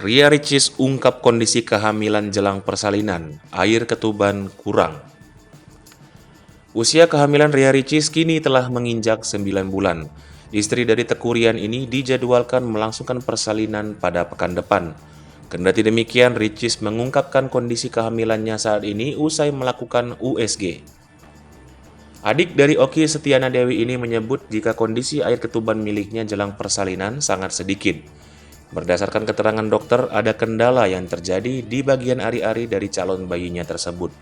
Ria Ricis ungkap kondisi kehamilan jelang persalinan, air ketuban kurang. Usia kehamilan Ria Ricis kini telah menginjak 9 bulan. Istri dari Teuku Ryan ini dijadwalkan melangsungkan persalinan pada pekan depan. Kendati demikian, Ricis mengungkapkan kondisi kehamilannya saat ini usai melakukan USG. Adik dari Okky Setiana Dewi ini menyebut jika kondisi air ketuban miliknya jelang persalinan sangat sedikit. Berdasarkan keterangan dokter, ada kendala yang terjadi di bagian ari-ari dari calon bayinya tersebut.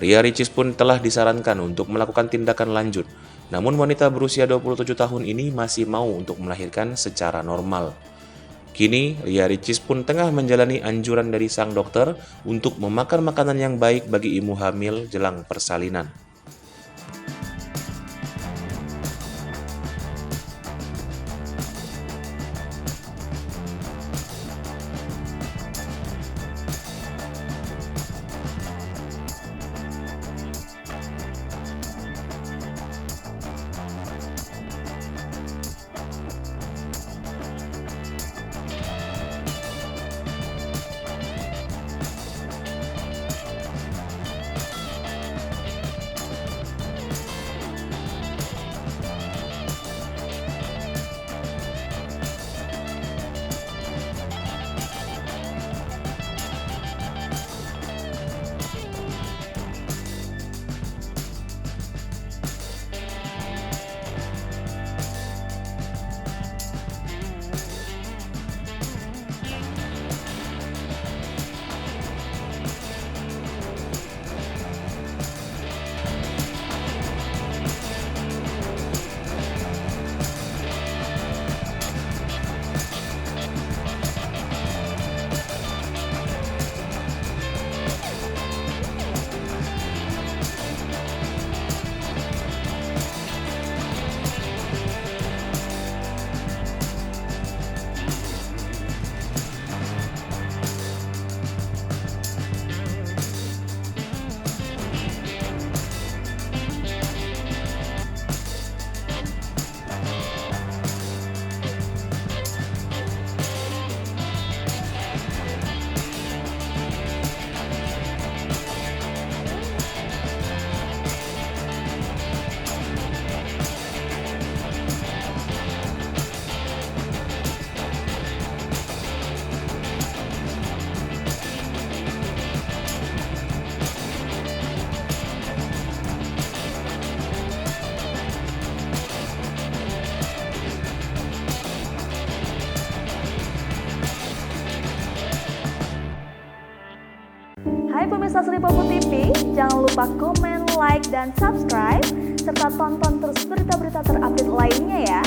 Ria Ricis pun telah disarankan untuk melakukan tindakan lanjut, namun wanita berusia 27 tahun ini masih mau untuk melahirkan secara normal. Kini, Ria Ricis pun tengah menjalani anjuran dari sang dokter untuk memakan makanan yang baik bagi ibu hamil jelang persalinan. Hai pemirsa Sri Popo TV, jangan lupa komen, like, dan subscribe, serta tonton terus berita-berita terupdate lainnya ya.